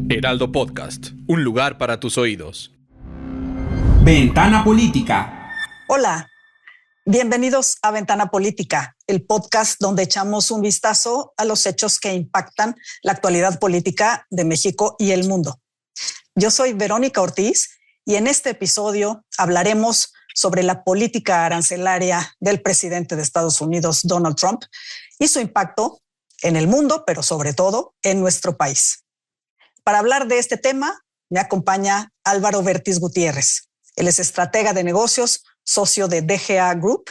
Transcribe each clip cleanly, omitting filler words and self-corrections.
Heraldo Podcast, un lugar para tus oídos. Ventana Política. Hola, bienvenidos a Ventana Política, el podcast donde echamos un vistazo a los hechos que impactan la actualidad política de México y el mundo. Yo soy Verónica Ortiz y en este episodio hablaremos sobre la política arancelaria del presidente de Estados Unidos, Donald Trump, y su impacto en el mundo, pero sobre todo en nuestro país. Para hablar de este tema, me acompaña Álvaro Vertis Gutiérrez. Él es estratega de negocios, socio de DGA Group,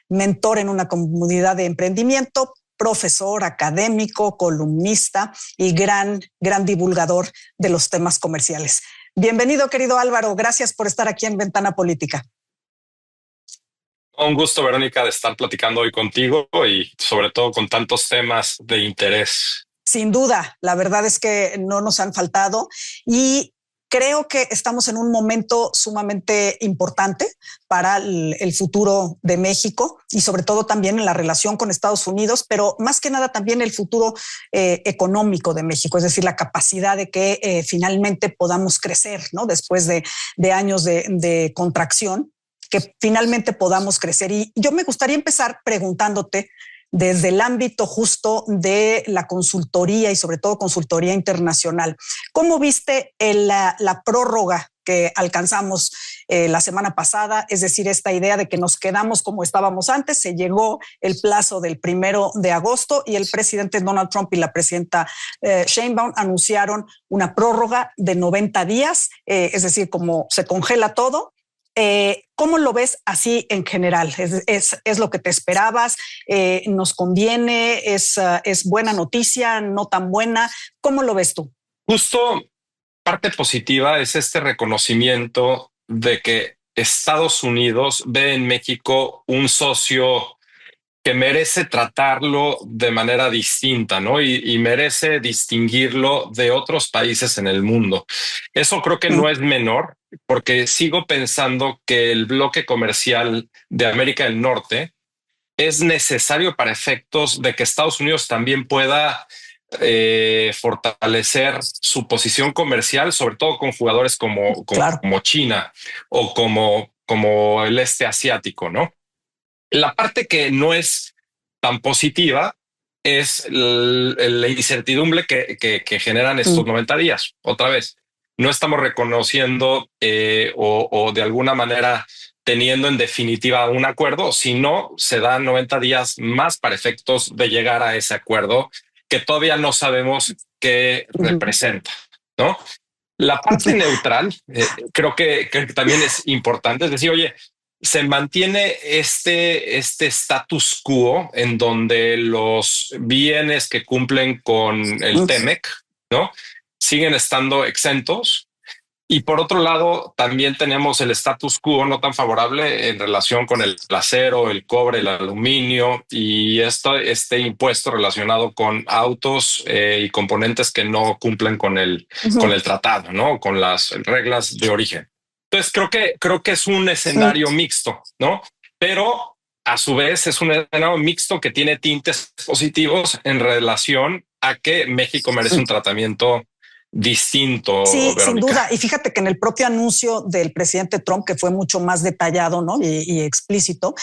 mentor en una comunidad de emprendimiento, profesor, académico, columnista y gran divulgador de los temas comerciales. Bienvenido, querido Álvaro. Gracias por estar aquí en Ventana Política. Un gusto, Verónica, de estar platicando hoy contigo y sobre todo con tantos temas de interés. Sin duda, la verdad es que no nos han faltado y creo que estamos en un momento sumamente importante para el futuro de México y sobre todo también en la relación con Estados Unidos, pero más que nada también el futuro económico de México, es decir, la capacidad de que finalmente podamos crecer, ¿no? Después de años de contracción, que finalmente podamos crecer. Y yo me gustaría empezar preguntándote desde el ámbito justo de la consultoría y sobre todo consultoría internacional. ¿Cómo viste la prórroga que alcanzamos la semana pasada? Es decir, esta idea de que nos quedamos como estábamos antes, se llegó el plazo del 1 de agosto y el presidente Donald Trump y la presidenta Sheinbaum anunciaron una prórroga de 90 días, es decir, como se congela todo. ¿Cómo lo ves así en general? ¿Es lo que te esperabas? ¿Nos conviene? ¿Es buena noticia? ¿No tan buena? ¿Cómo lo ves tú? Justo parte positiva es este reconocimiento de que Estados Unidos ve en México un socio que merece tratarlo de manera distinta, ¿no? Y merece distinguirlo de otros países en el mundo. Eso creo que no es menor, porque sigo pensando que el bloque comercial de América del Norte es necesario para efectos de que Estados Unidos también pueda fortalecer su posición comercial, sobre todo con jugadores como China o como el este asiático, ¿no? La parte que no es tan positiva es la incertidumbre que generan estos 90 días. Otra vez, no estamos reconociendo o de alguna manera teniendo en definitiva un acuerdo, sino se dan 90 días más para efectos de llegar a ese acuerdo que todavía no sabemos qué representa, ¿no? La parte neutral creo que también es importante, es decir, oye, se mantiene este status quo en donde los bienes que cumplen con el TEMEC, ¿no? Siguen estando exentos. Y por otro lado, también tenemos el status quo no tan favorable en relación con el acero, el cobre, el aluminio y este impuesto relacionado con autos y componentes que no cumplen con el tratado, ¿no? Con las reglas de origen. Entonces creo que es un escenario mixto, ¿no? Pero a su vez es un escenario mixto que tiene tintes positivos en relación a que México merece un tratamiento distinto. Sí, Verónica. sin duda. Y fíjate que en el propio anuncio del presidente Trump, que fue mucho más detallado, ¿no? y explícito,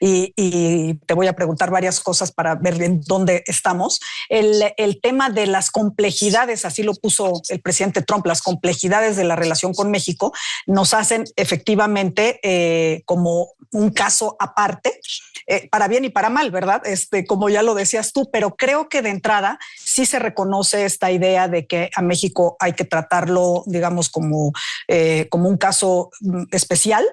y te voy a preguntar varias cosas para ver en dónde estamos. El tema de las complejidades, así lo puso el presidente Trump, las complejidades de la relación con México nos hacen efectivamente como un caso aparte, para bien y para mal, ¿verdad? Como ya lo decías tú, pero creo que de entrada sí se reconoce esta idea de que a México hay que tratarlo, digamos, como un caso especial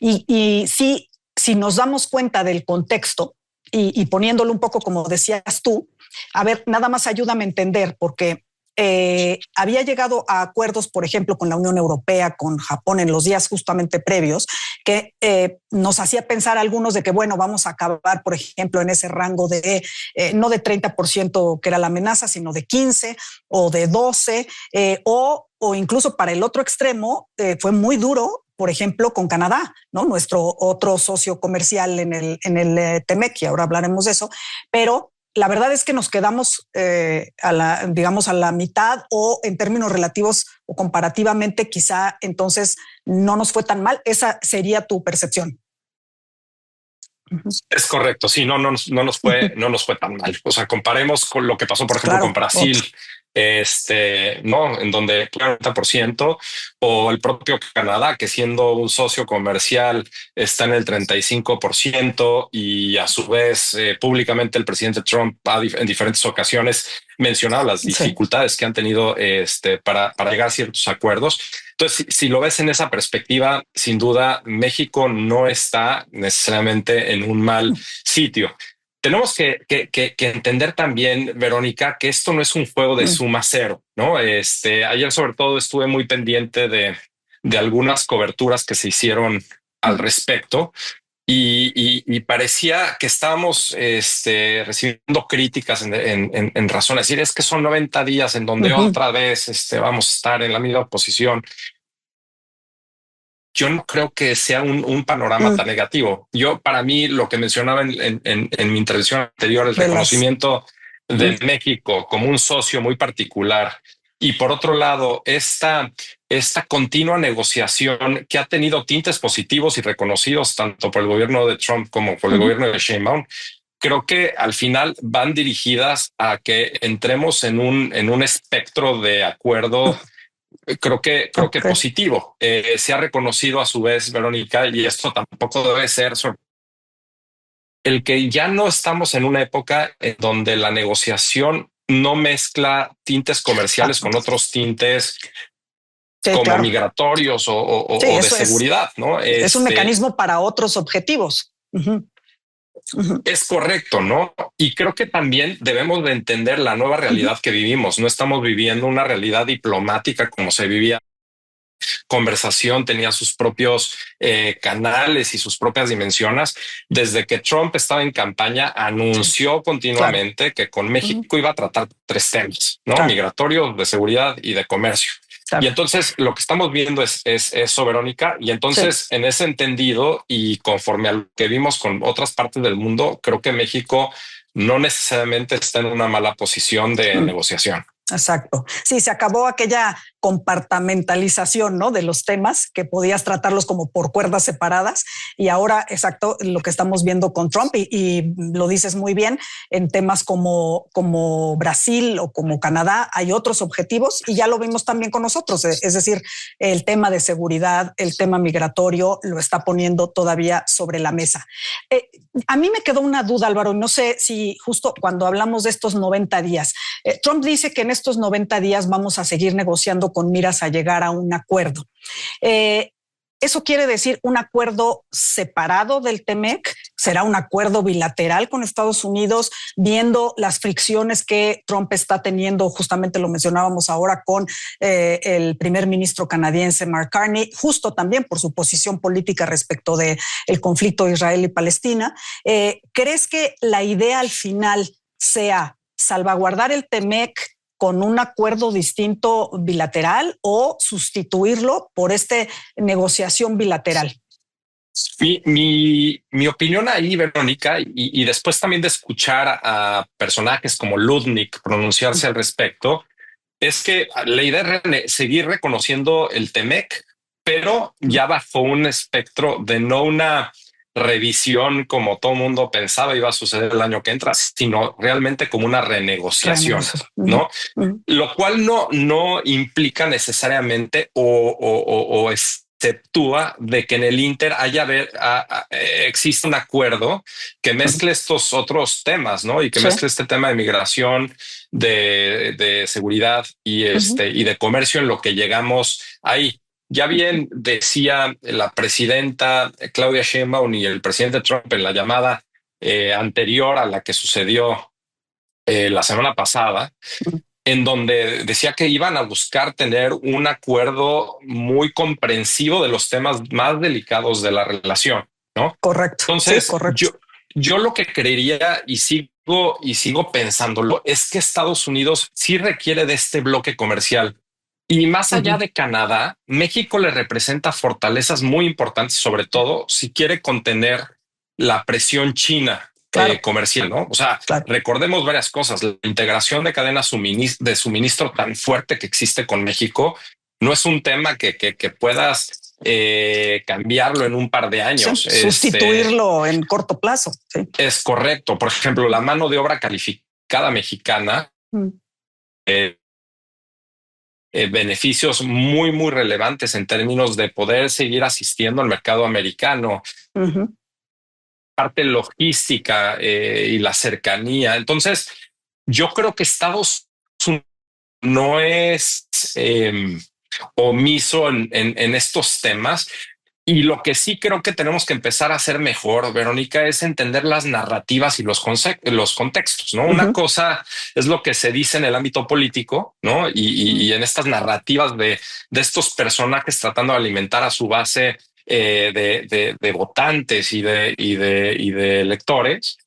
y sí. Si nos damos cuenta del contexto y poniéndolo un poco como decías tú, a ver, nada más ayúdame a entender, porque había llegado a acuerdos, por ejemplo, con la Unión Europea, con Japón en los días justamente previos, que nos hacía pensar algunos de que, bueno, vamos a acabar, por ejemplo, en ese rango de no de 30% que era la amenaza, sino de 15 o de 12 o incluso para el otro extremo fue muy duro. Por ejemplo, con Canadá, ¿no? Nuestro otro socio comercial en el TEMEC, y ahora hablaremos de eso, pero la verdad es que nos quedamos digamos a la mitad, o en términos relativos o comparativamente quizá entonces no nos fue tan mal. Esa sería tu percepción. Es correcto. Sí, no nos fue tan mal. O sea, comparemos con lo que pasó, por ejemplo, con Brasil, no, en donde 40%, o el propio Canadá, que siendo un socio comercial está en el 35%, y a su vez públicamente el presidente Trump en diferentes ocasiones mencionado las dificultades que han tenido para llegar a ciertos acuerdos. Entonces, si lo ves en esa perspectiva, sin duda, México no está necesariamente en un mal sitio. Tenemos que entender también, Verónica, que esto no es un juego de suma cero, ¿no? Ayer sobre todo estuve muy pendiente de algunas coberturas que se hicieron al respecto, y parecía que estábamos recibiendo críticas en razón. Es decir, es que son 90 días en donde otra vez vamos a estar en la misma posición. Yo no creo que sea un panorama tan negativo. Para mí, lo que mencionaba en mi intervención anterior, el reconocimiento de México como un socio muy particular, y por otro lado, esta continua negociación que ha tenido tintes positivos y reconocidos tanto por el gobierno de Trump como por el gobierno de Sheinbaum, creo que al final van dirigidas a que entremos en un espectro de acuerdo. Creo que positivo. Se ha reconocido a su vez, Verónica, y esto tampoco debe ser el que ya no estamos en una época en donde la negociación no mezcla tintes comerciales con otros tintes como migratorios o de seguridad, ¿no? Es un mecanismo para otros objetivos. Es correcto, ¿no? Y creo que también debemos de entender la nueva realidad que vivimos. No estamos viviendo una realidad diplomática como se vivía. Conversación tenía sus propios canales y sus propias dimensiones. Desde que Trump estaba en campaña, anunció continuamente que con México iba a tratar 3 temas, ¿no? Migratorio, de seguridad y de comercio. Y entonces lo que estamos viendo es eso, Verónica. Y entonces, en ese entendido, y conforme a lo que vimos con otras partes del mundo, creo que México no necesariamente está en una mala posición de negociación. Exacto. Sí, se acabó aquella compartamentalización, ¿no?, de los temas, que podías tratarlos como por cuerdas separadas, y ahora, exacto, lo que estamos viendo con Trump, y lo dices muy bien, en temas como Brasil o como Canadá hay otros objetivos, y ya lo vimos también con nosotros. Es decir, el tema de seguridad, el tema migratorio lo está poniendo todavía sobre la mesa. A mí me quedó una duda, Álvaro, no sé si justo cuando hablamos de estos 90 días, Trump dice que en estos 90 días vamos a seguir negociando con miras a llegar a un acuerdo. ¿Eso quiere decir un acuerdo separado del TEMEC? ¿Será un acuerdo bilateral con Estados Unidos, viendo las fricciones que Trump está teniendo? Justamente lo mencionábamos ahora con el primer ministro canadiense Mark Carney, justo también por su posición política respecto del conflicto de Israel y Palestina. ¿Crees que la idea al final sea salvaguardar el TEMEC con un acuerdo distinto bilateral, o sustituirlo por esta negociación bilateral? Mi opinión ahí, Verónica, y después también de escuchar a personajes como Lutnick pronunciarse al respecto, es que la idea es seguir reconociendo el TEMEC, pero ya bajo un espectro de no una revisión como todo el mundo pensaba iba a suceder el año que entra, sino realmente como una renegociación, ¿no? Lo cual no implica necesariamente o exceptúa de que en el Inter existe un acuerdo que mezcle estos otros temas, ¿no? Y que mezcle este tema de migración, de seguridad y de comercio, en lo que llegamos ahí. Ya bien decía la presidenta Claudia Sheinbaum y el presidente Trump en la llamada anterior a la que sucedió la semana pasada, en donde decía que iban a buscar tener un acuerdo muy comprensivo de los temas más delicados de la relación, ¿no? Correcto. Entonces, sí, correcto. Yo lo que creería y sigo pensándolo es que Estados Unidos sí requiere de este bloque comercial. Y más allá de Canadá, México le representa fortalezas muy importantes, sobre todo si quiere contener la presión china comercial, ¿no? O sea, recordemos varias cosas. La integración de cadenas de suministro tan fuerte que existe con México no es un tema que puedas cambiarlo en un par de años. Sí, sustituirlo en corto plazo. Sí. Es correcto. Por ejemplo, la mano de obra calificada mexicana, beneficios muy, muy relevantes en términos de poder seguir asistiendo al mercado americano. Parte logística y la cercanía. Entonces, yo creo que Estados Unidos no es omiso en estos temas. Y lo que sí creo que tenemos que empezar a hacer mejor, Verónica, es entender las narrativas y los contextos, ¿no? Una cosa es lo que se dice en el ámbito político, ¿no? Y en estas narrativas de estos personajes tratando de alimentar a su base de votantes y de electores,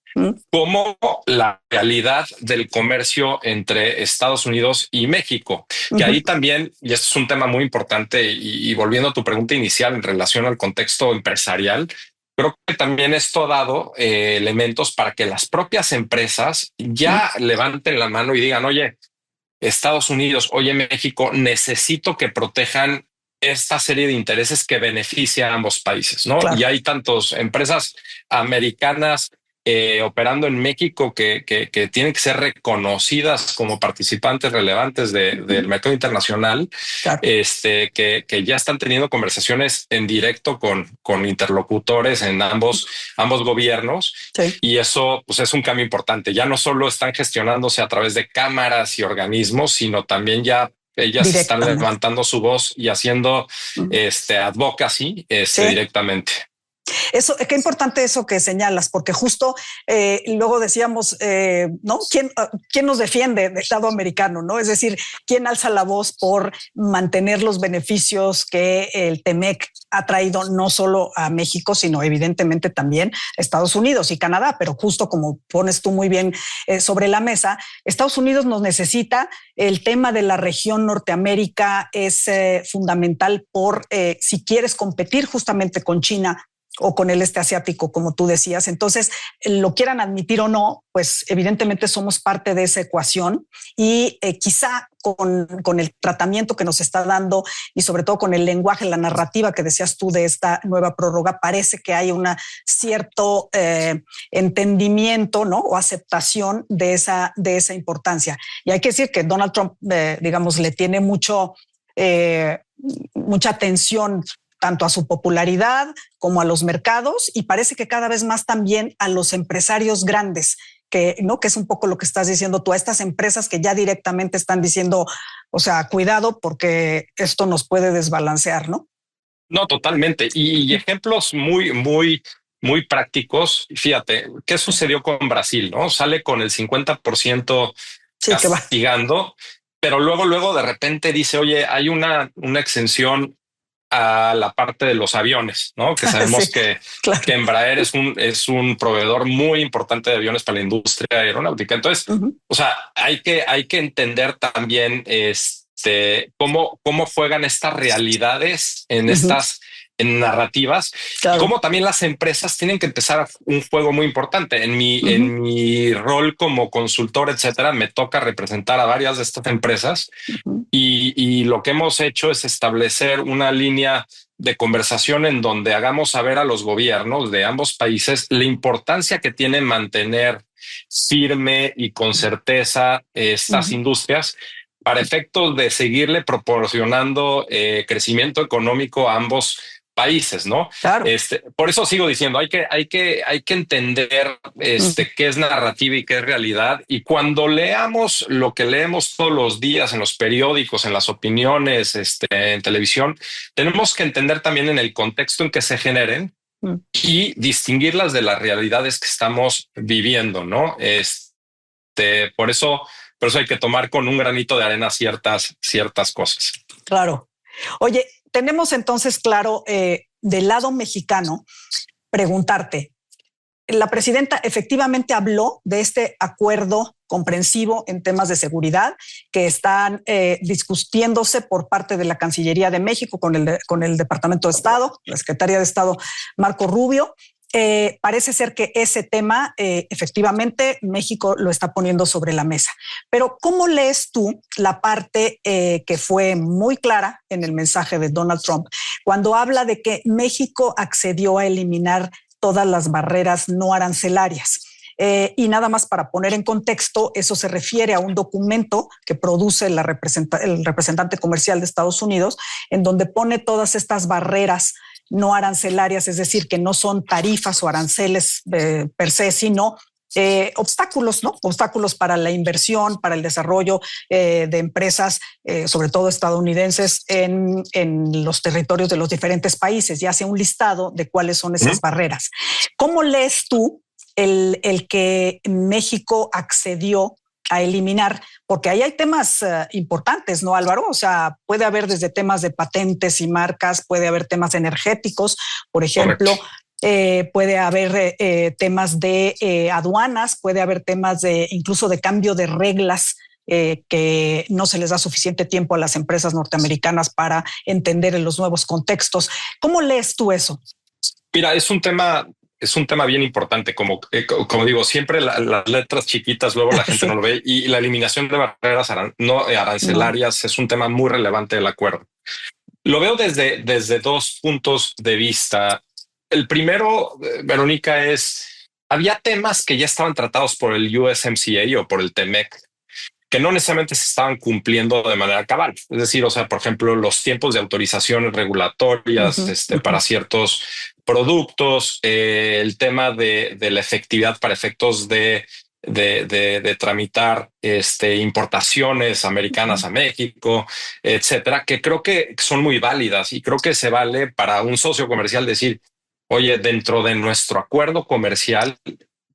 como la realidad del comercio entre Estados Unidos y México, que ahí también, y esto es un tema muy importante, y volviendo a tu pregunta inicial en relación al contexto empresarial, creo que también esto ha dado elementos para que las propias empresas ya levanten la mano y digan, oye, Estados Unidos, oye, México, necesito que protejan esta serie de intereses que beneficia a ambos países, ¿no? Y hay tantas empresas americanas operando en México que tienen que ser reconocidas como participantes relevantes del mercado internacional, que ya están teniendo conversaciones en directo con interlocutores en ambos gobiernos. Y eso pues es un cambio importante. Ya no solo están gestionándose a través de cámaras y organismos, sino también ya ellas están levantando su voz y haciendo advocacy directamente. Eso, qué importante eso que señalas, porque justo luego decíamos, ¿no? ¿Quién nos defiende del Estado americano? ¿No? Es decir, ¿quién alza la voz por mantener los beneficios que el TEMEC ha traído no solo a México, sino evidentemente también a Estados Unidos y Canadá? Pero justo como pones tú muy bien sobre la mesa, Estados Unidos nos necesita. El tema de la región Norteamérica es fundamental si quieres competir justamente con China o con el este asiático, como tú decías. Entonces, lo quieran admitir o no, pues evidentemente somos parte de esa ecuación y quizá con el tratamiento que nos está dando y sobre todo con el lenguaje, la narrativa que decías tú de esta nueva prórroga, parece que hay un cierto entendimiento, ¿no? O aceptación de esa importancia. Y hay que decir que Donald Trump, digamos, le tiene mucha atención tanto a su popularidad como a los mercados y parece que cada vez más también a los empresarios grandes, que es un poco lo que estás diciendo tú, a estas empresas que ya directamente están diciendo, o sea, cuidado porque esto nos puede desbalancear, ¿no? No, totalmente. Y ejemplos muy, muy, muy prácticos. Fíjate, ¿qué sucedió con Brasil? ¿No? Sale con el 50% castigando, pero luego de repente dice, oye, hay una exención a la parte de los aviones, ¿no? Que sabemos que Embraer es un proveedor muy importante de aviones para la industria aeronáutica. Entonces, o sea, hay que entender también cómo juegan estas realidades en estas narrativas, como también las empresas tienen que empezar un juego muy importante. En mi rol como consultor, etcétera, me toca representar a varias de estas empresas y lo que hemos hecho es establecer una línea de conversación en donde hagamos saber a los gobiernos de ambos países la importancia que tiene mantener firme y con certeza estas industrias para efectos de seguirle proporcionando crecimiento económico a ambos países, ¿no? Claro. Por eso sigo diciendo, hay que entender qué es narrativa y qué es realidad. Y cuando leamos lo que leemos todos los días en los periódicos, en las opiniones, en televisión, tenemos que entender también en el contexto en que se generen y distinguirlas de las realidades que estamos viviendo, ¿no? Por eso hay que tomar con un granito de arena ciertas cosas. Claro. Oye, tenemos entonces claro, del lado mexicano, preguntarte, la presidenta efectivamente habló de este acuerdo comprensivo en temas de seguridad que están discutiéndose por parte de la Cancillería de México con el Departamento de Estado, la Secretaría de Estado Marco Rubio. parece ser que ese tema efectivamente México lo está poniendo sobre la mesa. Pero ¿cómo lees tú la parte que fue muy clara en el mensaje de Donald Trump cuando habla de que México accedió a eliminar todas las barreras no arancelarias? Y nada más para poner en contexto, eso se refiere a un documento que produce el representante comercial de Estados Unidos, en donde pone todas estas barreras no arancelarias, es decir, que no son tarifas o aranceles per se, sino obstáculos, ¿no? Obstáculos para la inversión, para el desarrollo de empresas, sobre todo estadounidenses, en los territorios de los diferentes países, y hace un listado de cuáles son esas barreras. ¿Cómo lees tú el que México accedió a eliminar? Porque ahí hay temas importantes, ¿no, Álvaro? O sea, puede haber desde temas de patentes y marcas, puede haber temas energéticos, por ejemplo. Puede haber temas de aduanas, puede haber temas de incluso de cambio de reglas que no se les da suficiente tiempo a las empresas norteamericanas para entender en los nuevos contextos. ¿Cómo lees tú eso? Mira, es un tema bien importante. Como digo, siempre las letras chiquitas, luego la gente no lo ve, y la eliminación de barreras no arancelarias es un tema muy relevante del acuerdo. Lo veo desde dos puntos de vista. El primero, Verónica, había temas que ya estaban tratados por el USMCA o por el TEMEC que no necesariamente se estaban cumpliendo de manera cabal. Es decir, o sea, por ejemplo, los tiempos de autorizaciones regulatorias para ciertos productos, el tema de la efectividad para efectos de tramitar importaciones americanas a México, etcétera, que creo que son muy válidas, y creo que se vale para un socio comercial decir, oye, dentro de nuestro acuerdo comercial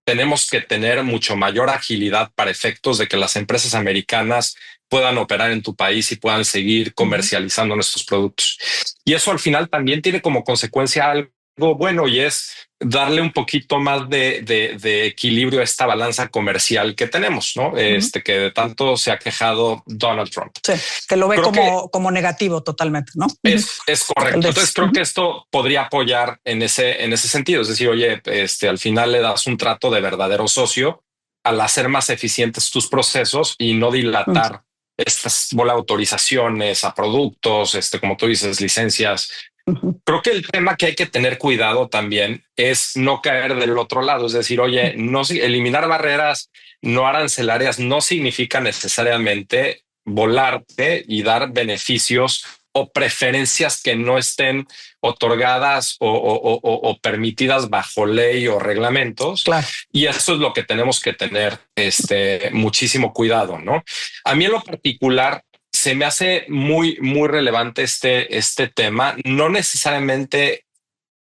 tenemos que tener mucho mayor agilidad para efectos de que las empresas americanas puedan operar en tu país y puedan seguir comercializando nuestros productos. Y eso al final también tiene como consecuencia algo bueno, y es darle un poquito más de equilibrio a esta balanza comercial que tenemos, ¿no? Que de tanto se ha quejado Donald Trump. Sí, que lo ve como negativo totalmente, ¿no? Es correcto. Entonces creo que esto podría apoyar en ese sentido. Es decir, oye, al final le das un trato de verdadero socio al hacer más eficientes tus procesos y no dilatar estas autorizaciones a productos, como tú dices, licencias. Creo que el tema que hay que tener cuidado también es no caer del otro lado. Es decir, oye, eliminar barreras no arancelarias no significa necesariamente volarte y dar beneficios o preferencias que no estén otorgadas o permitidas bajo ley o reglamentos. Claro. Y eso es lo que tenemos que tener muchísimo cuidado, ¿no? A mí en lo particular se me hace muy, muy relevante este tema, no necesariamente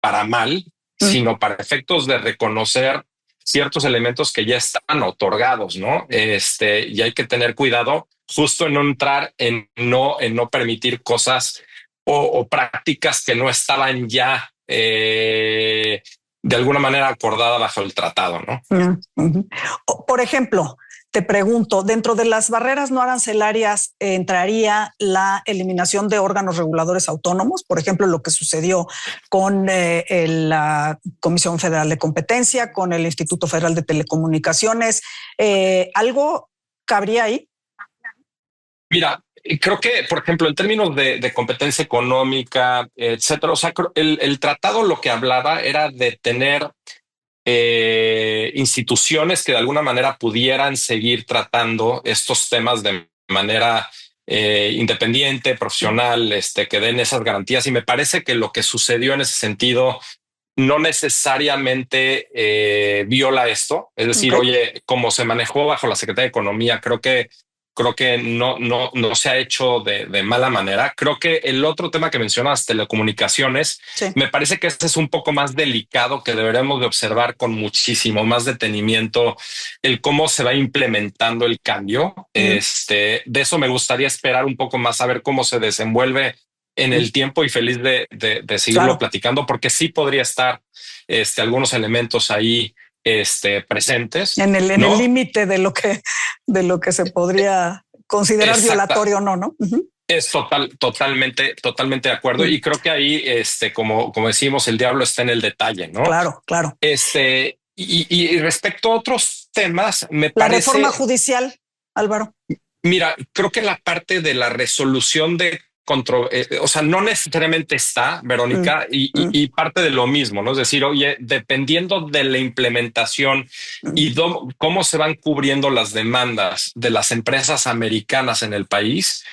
para mal, sino para efectos de reconocer ciertos elementos que ya están otorgados, ¿no? Y hay que tener cuidado justo en no entrar en no permitir cosas o prácticas que no estaban ya de alguna manera acordada bajo el tratado, ¿no? Por ejemplo, te pregunto, dentro de las barreras no arancelarias entraría la eliminación de órganos reguladores autónomos, por ejemplo, lo que sucedió con la Comisión Federal de Competencia, con el Instituto Federal de Telecomunicaciones. ¿Algo cabría ahí? Mira, creo que, por ejemplo, en términos de competencia económica, etcétera, o sea, el tratado lo que hablaba era de tener instituciones que de alguna manera pudieran seguir tratando estos temas de manera independiente, profesional, que den esas garantías. Y me parece que lo que sucedió en ese sentido no necesariamente viola esto. Es decir, oye, como se manejó bajo la Secretaría de Economía, creo que no se ha hecho de mala manera. Creo que el otro tema que mencionas, telecomunicaciones, me parece que este es un poco más delicado, que deberemos de observar con muchísimo más detenimiento el cómo se va implementando el cambio. De eso me gustaría esperar un poco más, a ver cómo se desenvuelve en el tiempo, y feliz de seguirlo platicando, porque sí podría estar algunos elementos ahí presentes en el límite de lo que se podría considerar violatorio o no, ¿no? Es totalmente de acuerdo. Y creo que ahí, como decimos, el diablo está en el detalle, ¿no? Claro. Y respecto a otros temas, me La parece... reforma judicial, Álvaro. Mira, creo que la parte de la resolución de o sea, no necesariamente está, Verónica, y parte de lo mismo, ¿no? Es decir, oye, dependiendo de la implementación y cómo se van cubriendo las demandas de las empresas americanas en el país,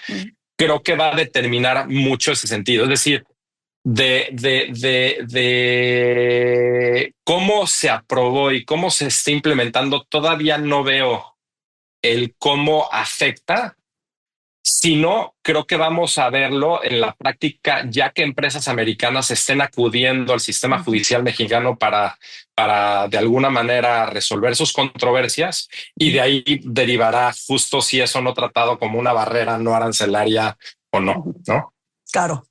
creo que va a determinar mucho ese sentido. Es decir, de cómo se aprobó y cómo se está implementando, todavía no veo el cómo afecta, sino creo que vamos a verlo en la práctica, ya que empresas americanas estén acudiendo al sistema judicial mexicano para de alguna manera resolver sus controversias, y de ahí derivará justo si eso no tratado como una barrera no arancelaria o no, ¿no? Claro.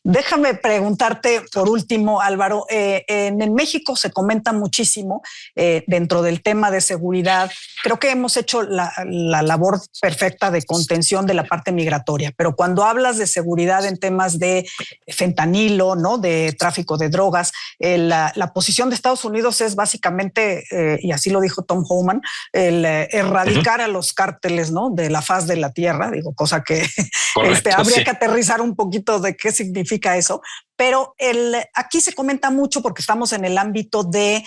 Déjame preguntarte por último, Álvaro, en México se comenta muchísimo dentro del tema de seguridad. Creo que hemos hecho la labor perfecta de contención de la parte migratoria, pero cuando hablas de seguridad en temas de fentanilo, ¿no? De tráfico de drogas, la posición de Estados Unidos es básicamente, y así lo dijo Tom Homan, el erradicar a los cárteles, ¿no? De la faz de la tierra, digo, cosa que Correcto, habría que aterrizar un poquito de qué significa eso, pero aquí se comenta mucho porque estamos en el ámbito de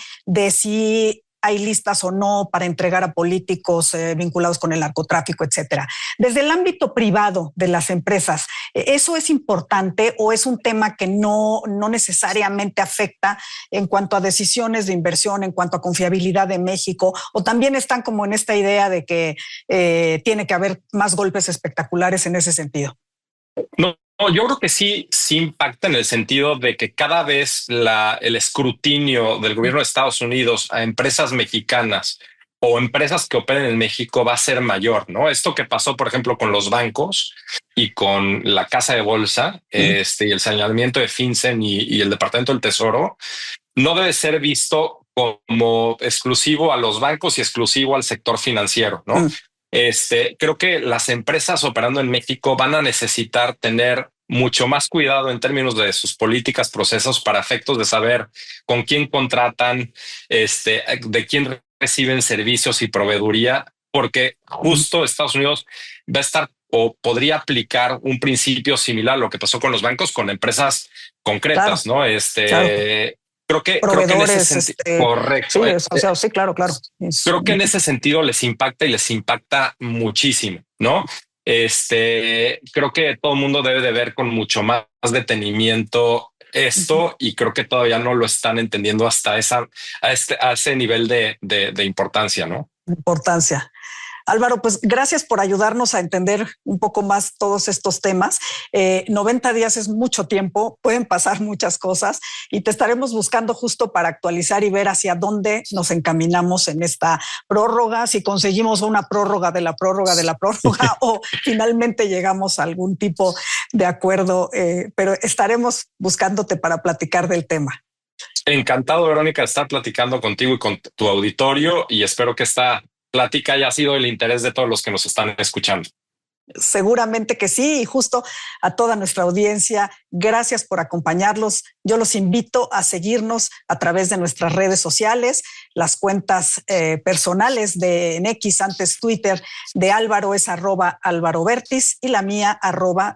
si hay listas o no para entregar a políticos vinculados con el narcotráfico, etcétera. Desde el ámbito privado de las empresas, ¿eso es importante o es un tema que no necesariamente afecta en cuanto a decisiones de inversión, en cuanto a confiabilidad de México, o también están como en esta idea de que tiene que haber más golpes espectaculares en ese sentido? No, yo creo que sí impacta en el sentido de que cada vez el escrutinio del gobierno de Estados Unidos a empresas mexicanas o empresas que operen en México va a ser mayor, ¿no? Esto que pasó, por ejemplo, con los bancos y con la casa de bolsa, y el señalamiento de FinCEN y el Departamento del Tesoro, no debe ser visto como exclusivo a los bancos y exclusivo al sector financiero, ¿no? Creo que las empresas operando en México van a necesitar tener mucho más cuidado en términos de sus políticas, procesos, para efectos de saber con quién contratan, de quién reciben servicios y proveeduría, porque justo Estados Unidos va a estar o podría aplicar un principio similar a lo que pasó con los bancos, con empresas concretas, claro, ¿no? Claro. Creo que en ese sentido, correcto. Sí, claro. Creo que en ese sentido les impacta muchísimo, ¿no? Creo que todo el mundo debe de ver con mucho más detenimiento esto, y creo que todavía no lo están entendiendo hasta a ese nivel de importancia, ¿no? Importancia. Álvaro, pues gracias por ayudarnos a entender un poco más todos estos temas. 90 días es mucho tiempo, pueden pasar muchas cosas y te estaremos buscando justo para actualizar y ver hacia dónde nos encaminamos en esta prórroga, si conseguimos una prórroga de la prórroga de la prórroga o finalmente llegamos a algún tipo de acuerdo, pero estaremos buscándote para platicar del tema. Encantado, Verónica, de estar platicando contigo y con tu auditorio, y espero que esta plática haya sido el interés de todos los que nos están escuchando. Seguramente que sí, y justo a toda nuestra audiencia, gracias por acompañarlos. Yo los invito a seguirnos a través de nuestras redes sociales, las cuentas personales de X, antes Twitter, de Álvaro es @AlvaroVertis y la mía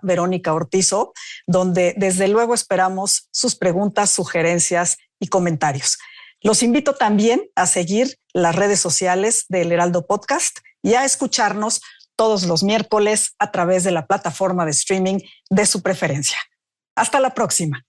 @Verónica Ortizo, donde desde luego esperamos sus preguntas, sugerencias y comentarios. Los invito también a seguir las redes sociales del Heraldo Podcast y a escucharnos todos los miércoles a través de la plataforma de streaming de su preferencia. Hasta la próxima.